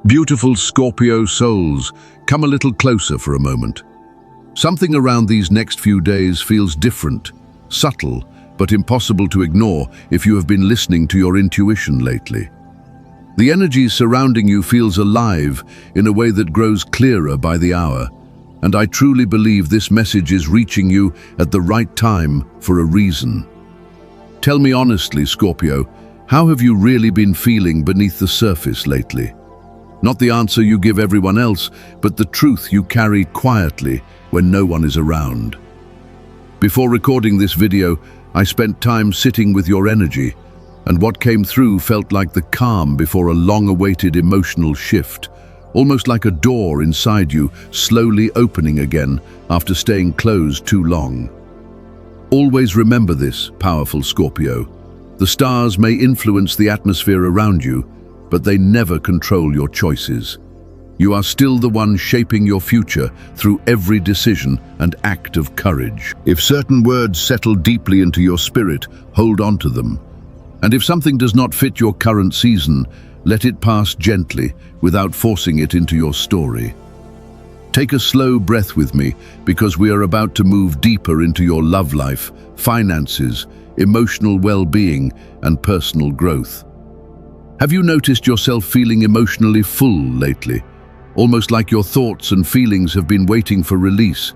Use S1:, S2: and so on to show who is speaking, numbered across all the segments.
S1: Beautiful Scorpio souls, come a little closer for a moment. Something around these next few days feels different, subtle, but impossible to ignore if you have been listening to your intuition lately. The energy surrounding you feels alive in a way that grows clearer by the hour, and I truly believe this message is reaching you at the right time for a reason. Tell me honestly, Scorpio, how have you really been feeling beneath the surface lately? Not the answer you give everyone else, but the truth you carry quietly when no one is around. Before recording this video, I spent time sitting with your energy, and what came through felt like the calm before a long-awaited emotional shift, almost like a door inside you slowly opening again after staying closed too long. Always remember this, powerful Scorpio. The stars may influence the atmosphere around you, but they never control your choices. You are still the one shaping your future through every decision and act of courage. If certain words settle deeply into your spirit, hold on to them. And if something does not fit your current season, let it pass gently without forcing it into your story. Take a slow breath with me, because we are about to move deeper into your love life, finances, emotional well-being, and personal growth. Have you noticed yourself feeling emotionally full lately? Almost like your thoughts and feelings have been waiting for release.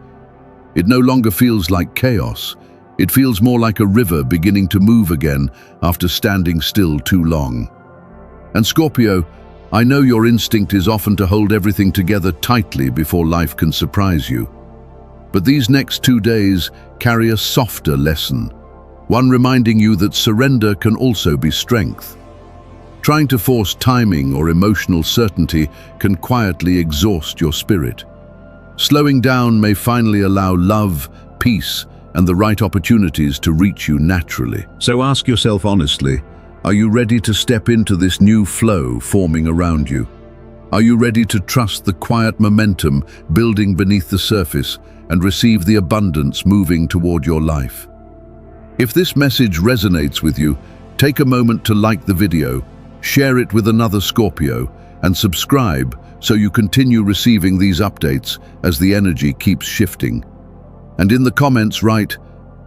S1: It no longer feels like chaos. It feels more like a river beginning to move again after standing still too long. And Scorpio, I know your instinct is often to hold everything together tightly before life can surprise you. But these next 2 days carry a softer lesson, one reminding you that surrender can also be strength. Trying to force timing or emotional certainty can quietly exhaust your spirit. Slowing down may finally allow love, peace, and the right opportunities to reach you naturally. So ask yourself honestly, are you ready to step into this new flow forming around you? Are you ready to trust the quiet momentum building beneath the surface and receive the abundance moving toward your life? If this message resonates with you, take a moment to like the video, share it with another Scorpio, and subscribe so you continue receiving these updates as the energy keeps shifting. And in the comments write,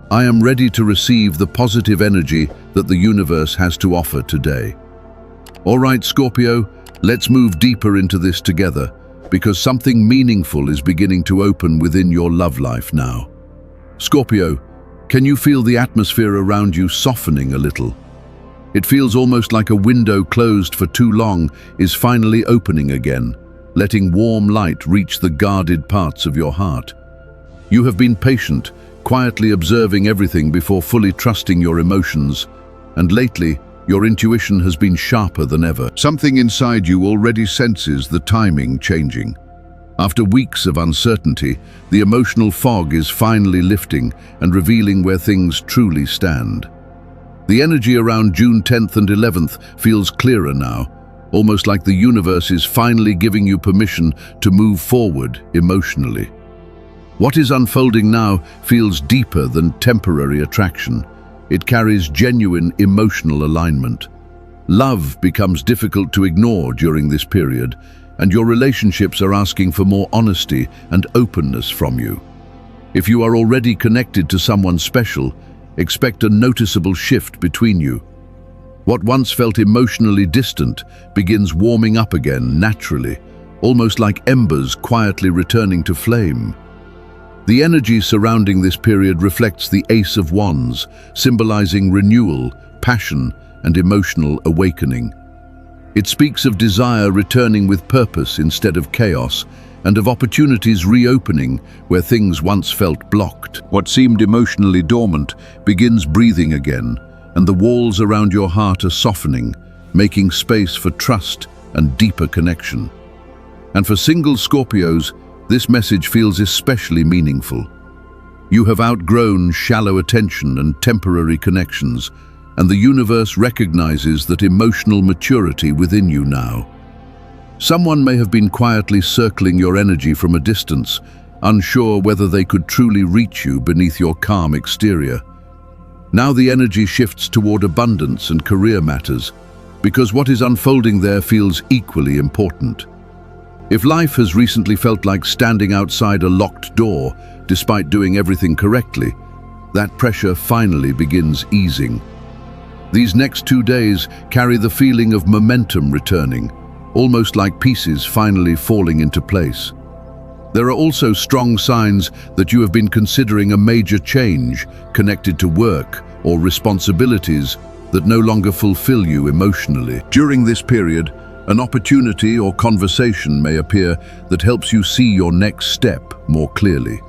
S1: I am ready to receive the positive energy that the universe has to offer today. All right, Scorpio, let's move deeper into this together, because something meaningful is beginning to open within your love life now. Scorpio, can you feel the atmosphere around you softening a little? It feels almost like a window closed for too long is finally opening again, letting warm light reach the guarded parts of your heart. You have been patient, quietly observing everything before fully trusting your emotions, and lately, your intuition has been sharper than ever. Something inside you already senses the timing changing. After weeks of uncertainty, the emotional fog is finally lifting and revealing where things truly stand. The energy around June 10th and 11th feels clearer now, almost like the universe is finally giving you permission to move forward emotionally. What is unfolding now feels deeper than temporary attraction. It carries genuine emotional alignment. Love becomes difficult to ignore during this period, and your relationships are asking for more honesty and openness from you. If you are already connected to someone special, expect a noticeable shift between you. What once felt emotionally distant begins warming up again naturally, almost like embers quietly returning to flame. The energy surrounding this period reflects the Ace of Wands, symbolizing renewal, passion, and emotional awakening. It speaks of desire returning with purpose instead of chaos, and of opportunities reopening where things once felt blocked. What seemed emotionally dormant begins breathing again, and the walls around your heart are softening, making space for trust and deeper connection. And for single Scorpios, this message feels especially meaningful. You have outgrown shallow attention and temporary connections, and the universe recognizes that emotional maturity within you now. Someone may have been quietly circling your energy from a distance, unsure whether they could truly reach you beneath your calm exterior. Now the energy shifts toward abundance and career matters, because what is unfolding there feels equally important. If life has recently felt like standing outside a locked door despite doing everything correctly, that pressure finally begins easing. These next 2 days carry the feeling of momentum returning, almost like pieces finally falling into place. There are also strong signs that you have been considering a major change connected to work or responsibilities that no longer fulfill you emotionally. During this period, an opportunity or conversation may appear that helps you see your next step more clearly.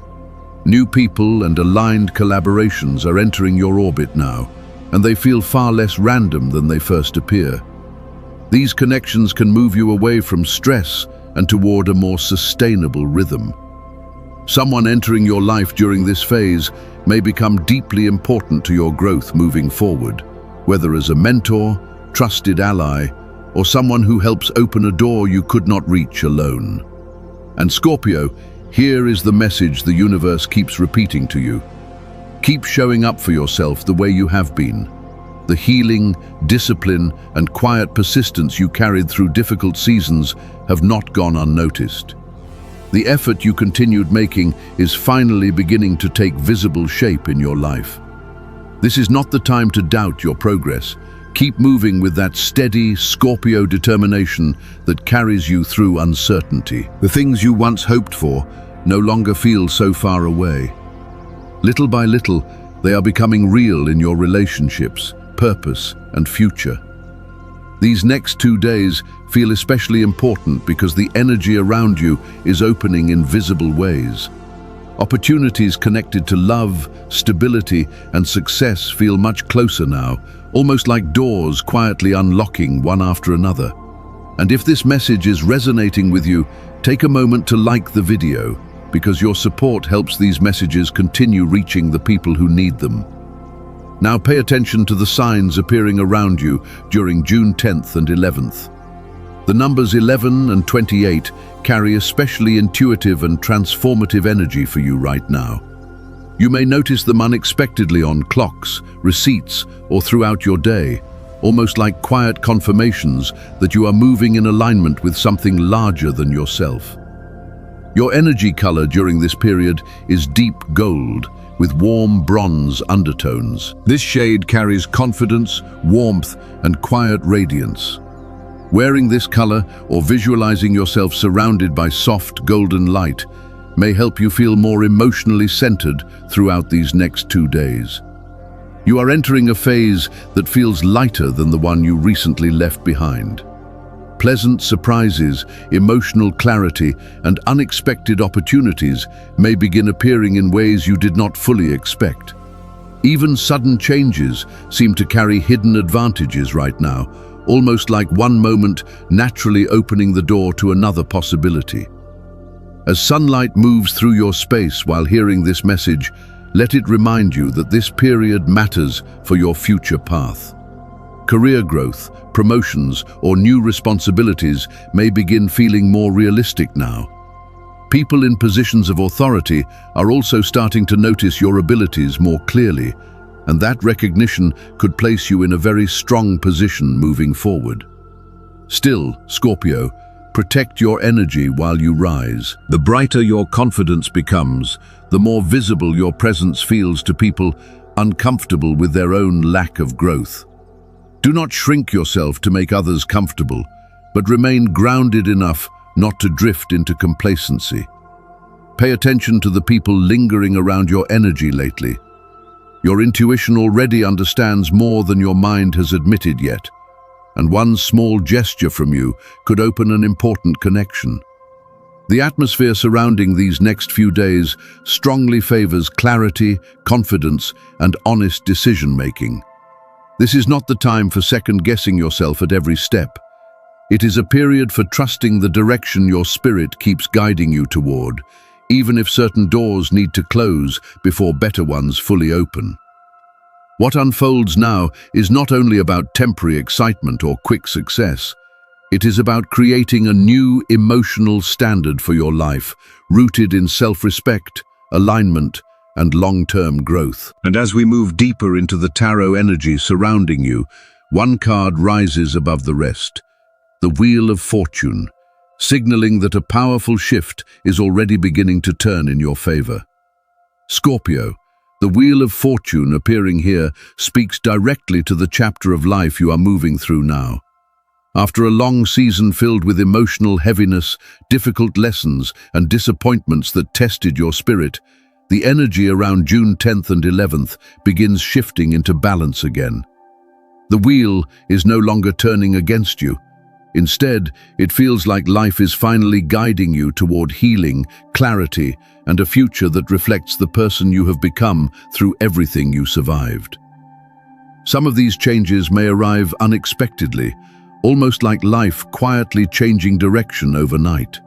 S1: New people and aligned collaborations are entering your orbit now, and they feel far less random than they first appear. These connections can move you away from stress and toward a more sustainable rhythm. Someone entering your life during this phase may become deeply important to your growth moving forward, whether as a mentor, trusted ally, or someone who helps open a door you could not reach alone. And Scorpio, here is the message the universe keeps repeating to you. Keep showing up for yourself the way you have been. The healing, discipline, and quiet persistence you carried through difficult seasons have not gone unnoticed. The effort you continued making is finally beginning to take visible shape in your life. This is not the time to doubt your progress. Keep moving with that steady Scorpio determination that carries you through uncertainty. The things you once hoped for no longer feel so far away. Little by little, they are becoming real in your relationships, purpose, and future. These next 2 days feel especially important because the energy around you is opening in visible ways. Opportunities connected to love, stability, and success feel much closer now, almost like doors quietly unlocking one after another. And if this message is resonating with you, take a moment to like the video, because your support helps these messages continue reaching the people who need them. Now pay attention to the signs appearing around you during June 10th and 11th. The numbers 11 and 28 carry especially intuitive and transformative energy for you right now. You may notice them unexpectedly on clocks, receipts, or throughout your day, almost like quiet confirmations that you are moving in alignment with something larger than yourself. Your energy color during this period is deep gold, with warm bronze undertones. This shade carries confidence, warmth, and quiet radiance. Wearing this color or visualizing yourself surrounded by soft golden light may help you feel more emotionally centered throughout these next 2 days. You are entering a phase that feels lighter than the one you recently left behind. Pleasant surprises, emotional clarity, and unexpected opportunities may begin appearing in ways you did not fully expect. Even sudden changes seem to carry hidden advantages right now, almost like one moment naturally opening the door to another possibility. As sunlight moves through your space while hearing this message, let it remind you that this period matters for your future path. Career growth, promotions, or new responsibilities may begin feeling more realistic now. People in positions of authority are also starting to notice your abilities more clearly, and that recognition could place you in a very strong position moving forward. Still, Scorpio, protect your energy while you rise. The brighter your confidence becomes, the more visible your presence feels to people uncomfortable with their own lack of growth. Do not shrink yourself to make others comfortable, but remain grounded enough not to drift into complacency. Pay attention to the people lingering around your energy lately. Your intuition already understands more than your mind has admitted yet, and one small gesture from you could open an important connection. The atmosphere surrounding these next few days strongly favors clarity, confidence, and honest decision-making. This is not the time for second-guessing yourself at every step. It is a period for trusting the direction your spirit keeps guiding you toward, even if certain doors need to close before better ones fully open. What unfolds now is not only about temporary excitement or quick success. It is about creating a new emotional standard for your life, rooted in self-respect, alignment, and long-term growth. And as we move deeper into the tarot energy surrounding you, One card rises above the rest, the Wheel of Fortune, signaling that a powerful shift is already beginning to turn in your favor. Scorpio, the Wheel of Fortune appearing here speaks directly to the chapter of life you are moving through now. After a long season filled with emotional heaviness, difficult lessons, and disappointments that tested your spirit, the energy around June 10th and 11th begins shifting into balance again. The wheel is no longer turning against you. Instead, it feels like life is finally guiding you toward healing, clarity, and a future that reflects the person you have become through everything you survived. Some of these changes may arrive unexpectedly, almost like life quietly changing direction overnight.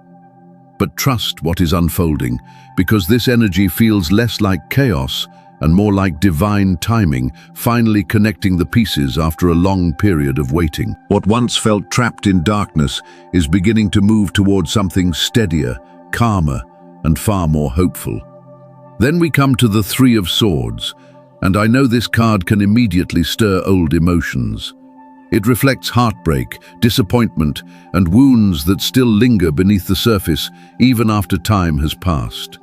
S1: But trust what is unfolding, because this energy feels less like chaos and more like divine timing, finally connecting the pieces after a long period of waiting. What once felt trapped in darkness is beginning to move towards something steadier, calmer, and far more hopeful. Then we come to the Three of Swords, and I know this card can immediately stir old emotions. It reflects heartbreak, disappointment, and wounds that still linger beneath the surface even after time has passed.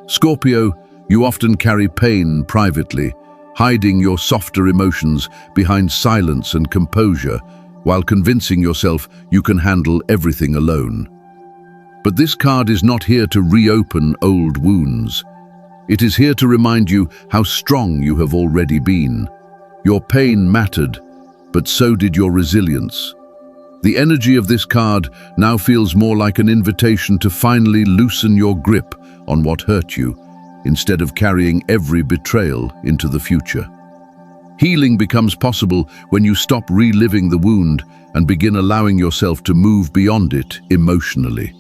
S1: Scorpio, you often carry pain privately, hiding your softer emotions behind silence and composure, while convincing yourself you can handle everything alone. But this card is not here to reopen old wounds. It is here to remind you how strong you have already been. Your pain mattered, but so did your resilience. The energy of this card now feels more like an invitation to finally loosen your grip on what hurt you, instead of carrying every betrayal into the future. Healing becomes possible when you stop reliving the wound and begin allowing yourself to move beyond it emotionally.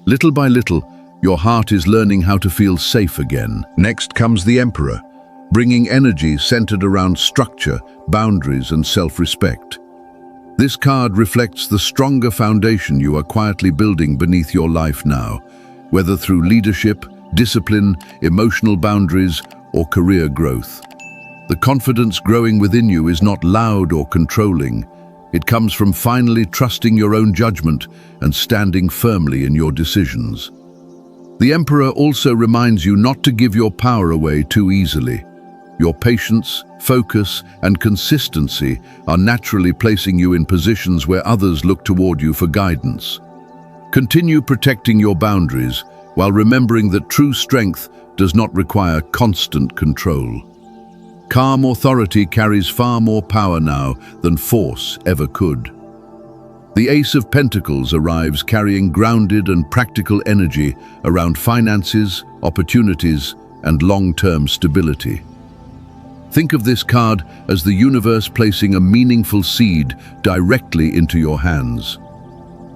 S1: Little by little, your heart is learning how to feel safe again. Next comes the Emperor, bringing energy centered around structure, boundaries, and self-respect. This card reflects the stronger foundation you are quietly building beneath your life now, whether through leadership, discipline, emotional boundaries, or career growth. The confidence growing within you is not loud or controlling. It comes from finally trusting your own judgment and standing firmly in your decisions. The Emperor also reminds you not to give your power away too easily. Your patience, focus, and consistency are naturally placing you in positions where others look toward you for guidance. Continue protecting your boundaries while remembering that true strength does not require constant control. Calm authority carries far more power now than force ever could. The Ace of Pentacles arrives carrying grounded and practical energy around finances, opportunities, and long-term stability. Think of this card as the universe placing a meaningful seed directly into your hands.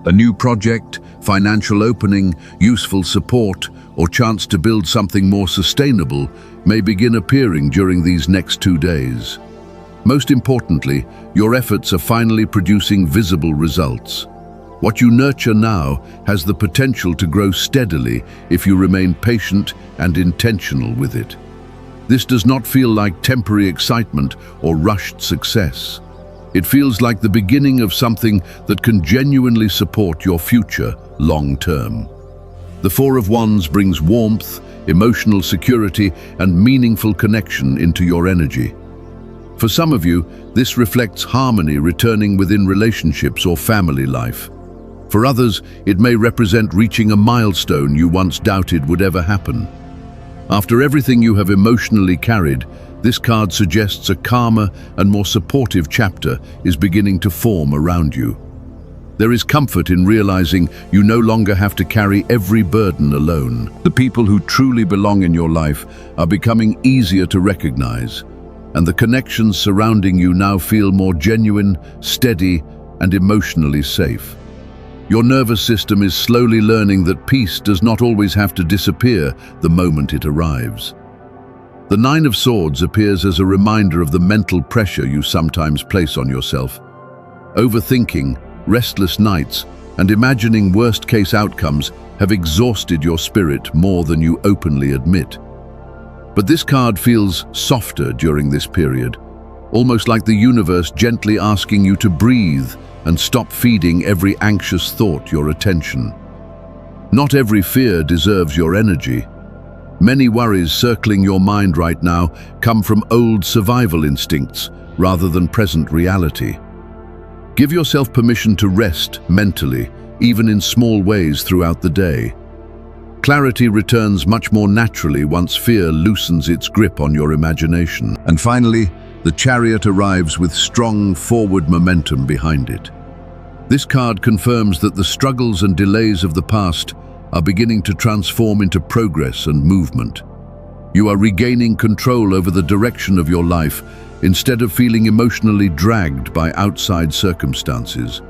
S1: A new project, financial opening, useful support, or chance to build something more sustainable may begin appearing during these next 2 days. Most importantly, your efforts are finally producing visible results. What you nurture now has the potential to grow steadily if you remain patient and intentional with it. This does not feel like temporary excitement or rushed success. It feels like the beginning of something that can genuinely support your future long-term. The Four of Wands brings warmth, emotional security, and meaningful connection into your energy. For some of you, this reflects harmony returning within relationships or family life. For others, it may represent reaching a milestone you once doubted would ever happen. After everything you have emotionally carried, this card suggests a calmer and more supportive chapter is beginning to form around you. There is comfort in realizing you no longer have to carry every burden alone. The people who truly belong in your life are becoming easier to recognize, and the connections surrounding you now feel more genuine, steady, and emotionally safe. Your nervous system is slowly learning that peace does not always have to disappear the moment it arrives. The Nine of Swords appears as a reminder of the mental pressure you sometimes place on yourself. Overthinking, restless nights, and imagining worst-case outcomes have exhausted your spirit more than you openly admit. But this card feels softer during this period, almost like the universe gently asking you to breathe and stop feeding every anxious thought your attention. Not every fear deserves your energy. Many worries circling your mind right now come from old survival instincts rather than present reality. Give yourself permission to rest mentally, even in small ways throughout the day. Clarity returns much more naturally once fear loosens its grip on your imagination. And finally, the Chariot arrives with strong forward momentum behind it. This card confirms that the struggles and delays of the past are beginning to transform into progress and movement. You are regaining control over the direction of your life instead of feeling emotionally dragged by outside circumstances.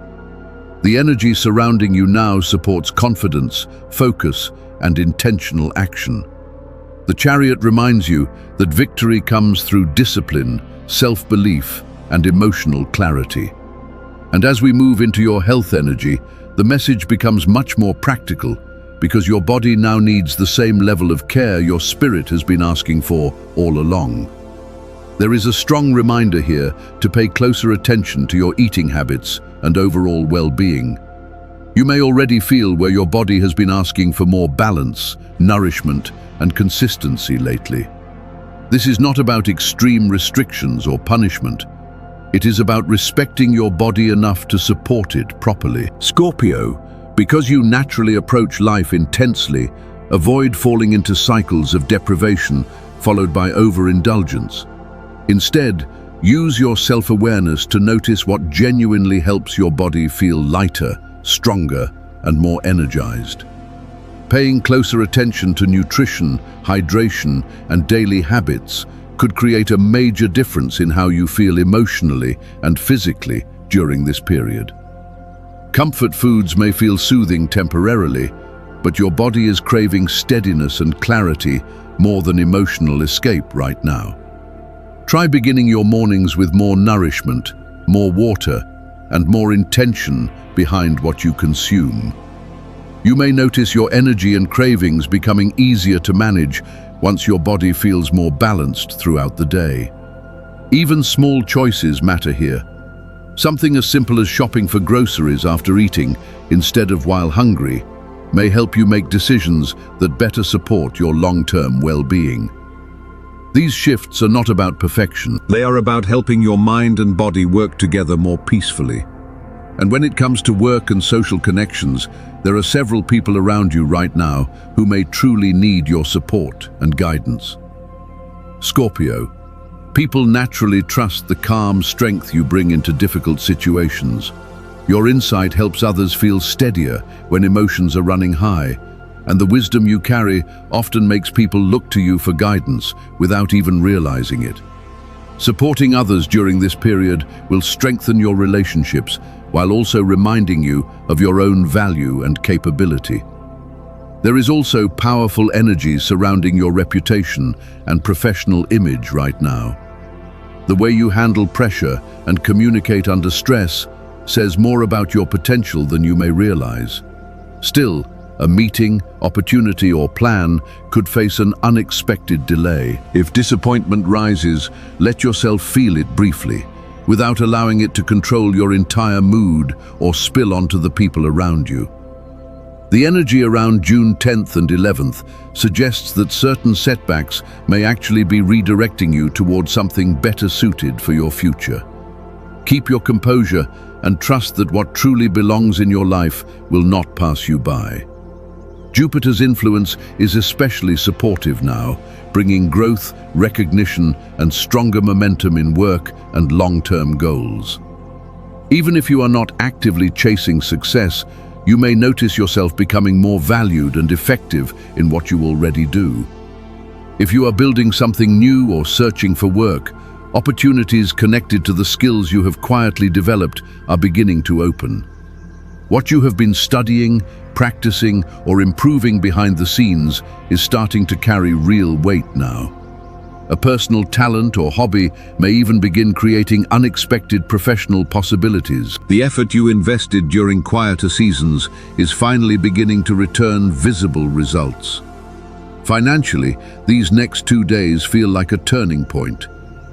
S1: The energy surrounding you now supports confidence, focus, and intentional action. The Chariot reminds you that victory comes through discipline, self-belief, and emotional clarity. And as we move into your health energy, the message becomes much more practical because your body now needs the same level of care your spirit has been asking for all along. There is a strong reminder here to pay closer attention to your eating habits and overall well-being. You may already feel where your body has been asking for more balance, nourishment, and consistency lately. This is not about extreme restrictions or punishment. It is about respecting your body enough to support it properly. Scorpio, because you naturally approach life intensely, avoid falling into cycles of deprivation followed by overindulgence. Instead, use your self-awareness to notice what genuinely helps your body feel lighter, stronger, and more energized. Paying closer attention to nutrition, hydration, and daily habits could create a major difference in how you feel emotionally and physically during this period. Comfort foods may feel soothing temporarily, but your body is craving steadiness and clarity more than emotional escape right now. Try beginning your mornings with more nourishment, more water, and more intention behind what you consume. You may notice your energy and cravings becoming easier to manage once your body feels more balanced throughout the day. Even small choices matter here. Something as simple as shopping for groceries after eating instead of while hungry may help you make decisions that better support your long-term well-being. These shifts are not about perfection. They are about helping your mind and body work together more peacefully. And when it comes to work and social connections, there are several people around you right now who may truly need your support and guidance. Scorpio, people naturally trust the calm strength you bring into difficult situations. Your insight helps others feel steadier when emotions are running high, and the wisdom you carry often makes people look to you for guidance without even realizing it. Supporting others during this period will strengthen your relationships while also reminding you of your own value and capability. There is also powerful energy surrounding your reputation and professional image right now. The way you handle pressure and communicate under stress says more about your potential than you may realize. Still, a meeting, opportunity, or plan could face an unexpected delay. If disappointment rises, let yourself feel it briefly, without allowing it to control your entire mood or spill onto the people around you. The energy around June 10th and 11th suggests that certain setbacks may actually be redirecting you towards something better suited for your future. Keep your composure and trust that what truly belongs in your life will not pass you by. Jupiter's influence is especially supportive now, bringing growth, recognition, and stronger momentum in work and long-term goals. Even if you are not actively chasing success, you may notice yourself becoming more valued and effective in what you already do. If you are building something new or searching for work, opportunities connected to the skills you have quietly developed are beginning to open. What you have been studying, practicing, or improving behind the scenes is starting to carry real weight now. A personal talent or hobby may even begin creating unexpected professional possibilities. The effort you invested during quieter seasons is finally beginning to return visible results. Financially, these next 2 days feel like a turning point.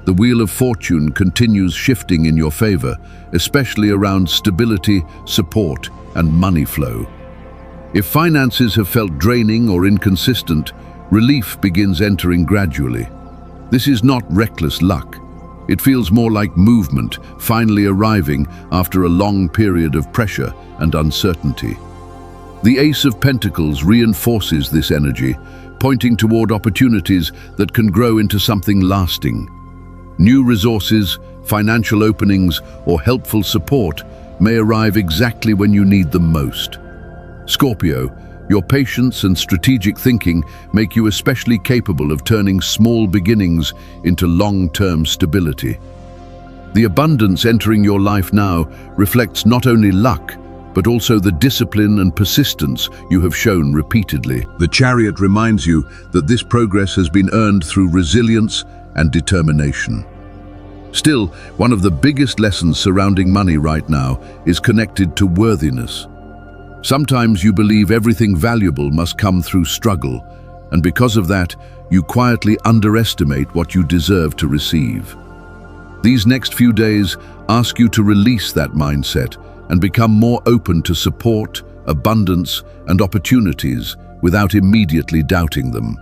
S1: the wheel of fortune continues shifting in your favor, especially around stability, support, and money flow. If finances have felt draining or inconsistent, relief begins entering gradually. This is not reckless luck. It feels more like movement, finally arriving after a long period of pressure and uncertainty. The Ace of Pentacles reinforces this energy, pointing toward opportunities that can grow into something lasting. New resources, financial openings, or helpful support may arrive exactly when you need them most. Scorpio, your patience and strategic thinking make you especially capable of turning small beginnings into long-term stability. The abundance entering your life now reflects not only luck, but also the discipline and persistence you have shown repeatedly. The Chariot reminds you that this progress has been earned through resilience and determination. Still, one of the biggest lessons surrounding money right now is connected to worthiness. Sometimes you believe everything valuable must come through struggle, and because of that, you quietly underestimate what you deserve to receive. These next few days ask you to release that mindset and become more open to support, abundance, and opportunities without immediately doubting them.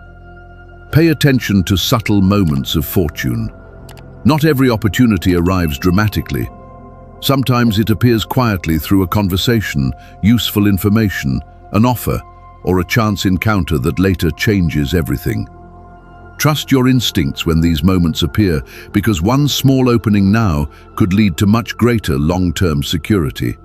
S1: Pay attention to subtle moments of fortune. Not every opportunity arrives dramatically. Sometimes it appears quietly through a conversation, useful information, an offer, or a chance encounter that later changes everything. Trust your instincts when these moments appear, because one small opening now could lead to much greater long-term security.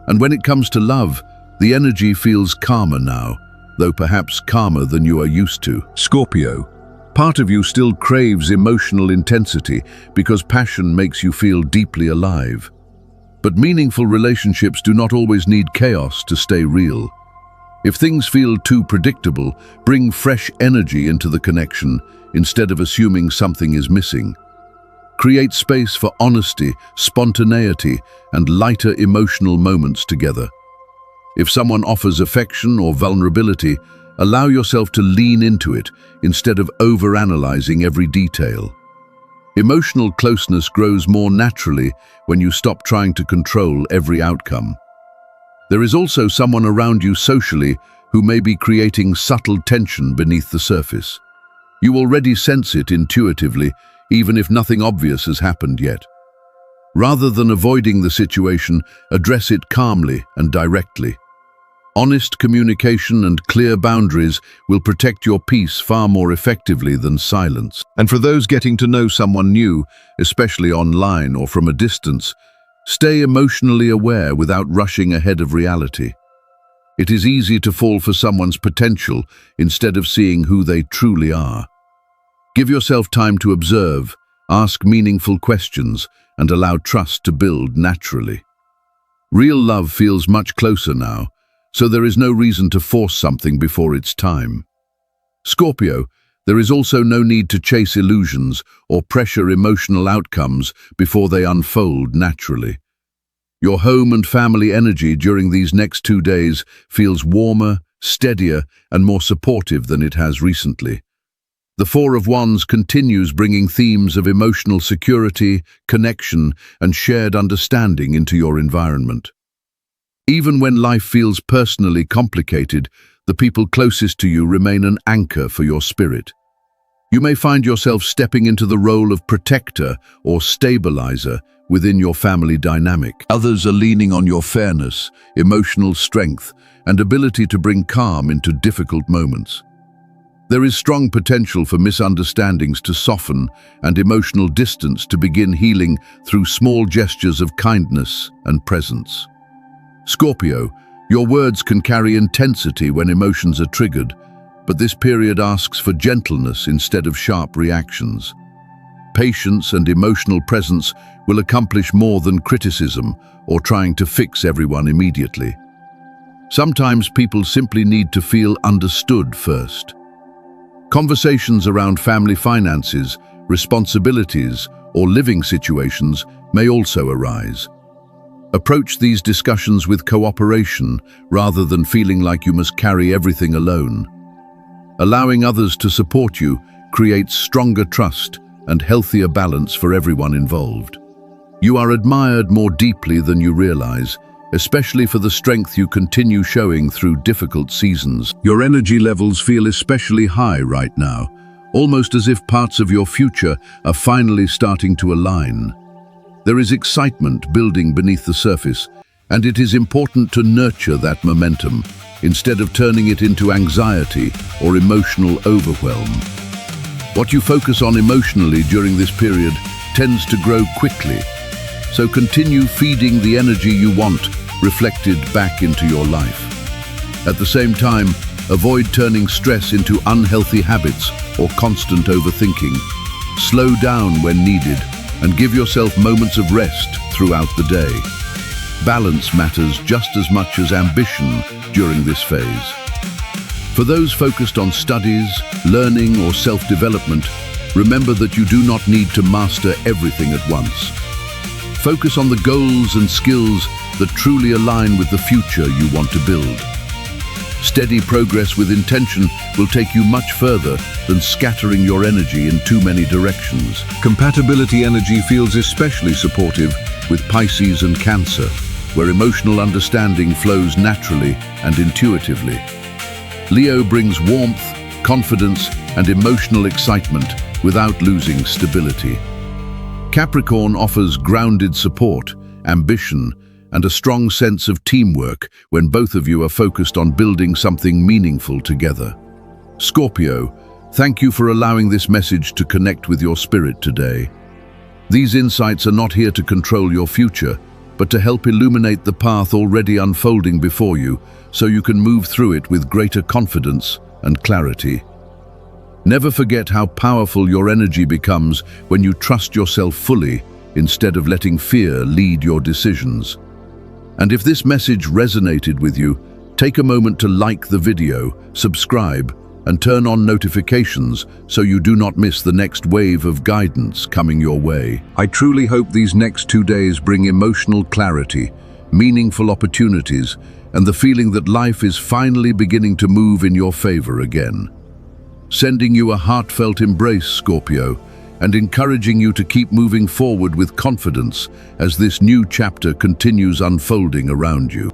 S1: And when it comes to love, the energy feels calmer now, though perhaps calmer than you are used to. Scorpio, part of you still craves emotional intensity because passion makes you feel deeply alive. But meaningful relationships do not always need chaos to stay real. If things feel too predictable, bring fresh energy into the connection instead of assuming something is missing. Create space for honesty, spontaneity, and lighter emotional moments together. If someone offers affection or vulnerability, allow yourself to lean into it instead of overanalyzing every detail. Emotional closeness grows more naturally when you stop trying to control every outcome. There is also someone around you socially who may be creating subtle tension beneath the surface. You already sense it intuitively, even if nothing obvious has happened yet. Rather than avoiding the situation, address it calmly and directly. Honest communication and clear boundaries will protect your peace far more effectively than silence. And for those getting to know someone new, especially online or from a distance, stay emotionally aware without rushing ahead of reality. It is easy to fall for someone's potential instead of seeing who they truly are. Give yourself time to observe, ask meaningful questions, and allow trust to build naturally. Real love feels much closer now, so there is no reason to force something before it's time. Scorpio, there is also no need to chase illusions or pressure emotional outcomes before they unfold naturally. Your home and family energy during these next 2 days feels warmer, steadier, and more supportive than it has recently. The Four of Wands continues bringing themes of emotional security, connection, and shared understanding into your environment. Even when life feels personally complicated, the people closest to you remain an anchor for your spirit. You may find yourself stepping into the role of protector or stabilizer within your family dynamic. Others are leaning on your fairness, emotional strength, and ability to bring calm into difficult moments. There is strong potential for misunderstandings to soften and emotional distance to begin healing through small gestures of kindness and presence. Scorpio, your words can carry intensity when emotions are triggered, but this period asks for gentleness instead of sharp reactions. Patience and emotional presence will accomplish more than criticism or trying to fix everyone immediately. Sometimes people simply need to feel understood first. Conversations around family finances, responsibilities, or living situations may also arise. Approach these discussions with cooperation rather than feeling like you must carry everything alone. Allowing others to support you creates stronger trust and healthier balance for everyone involved. You are admired more deeply than you realize, especially for the strength you continue showing through difficult seasons. Your energy levels feel especially high right now, almost as if parts of your future are finally starting to align. There is excitement building beneath the surface, and it is important to nurture that momentum instead of turning it into anxiety or emotional overwhelm. What you focus on emotionally during this period tends to grow quickly, so continue feeding the energy you want reflected back into your life. At the same time, avoid turning stress into unhealthy habits or constant overthinking. Slow down when needed and give yourself moments of rest throughout the day. Balance matters just as much as ambition during this phase. For those focused on studies, learning, or self-development, remember that you do not need to master everything at once. Focus on the goals and skills that truly align with the future you want to build. Steady progress with intention will take you much further than scattering your energy in too many directions. Compatibility energy feels especially supportive with Pisces and Cancer, where emotional understanding flows naturally and intuitively. Leo brings warmth, confidence, and emotional excitement without losing stability. Capricorn offers grounded support, ambition, and a strong sense of teamwork when both of you are focused on building something meaningful together. Scorpio, thank you for allowing this message to connect with your spirit today. These insights are not here to control your future, but to help illuminate the path already unfolding before you, so you can move through it with greater confidence and clarity. Never forget how powerful your energy becomes when you trust yourself fully instead of letting fear lead your decisions. And if this message resonated with you, take a moment to like the video, subscribe, and turn on notifications so you do not miss the next wave of guidance coming your way. I truly hope these next 2 days bring emotional clarity, meaningful opportunities, and the feeling that life is finally beginning to move in your favor again. Sending you a heartfelt embrace, Scorpio, and encouraging you to keep moving forward with confidence as this new chapter continues unfolding around you.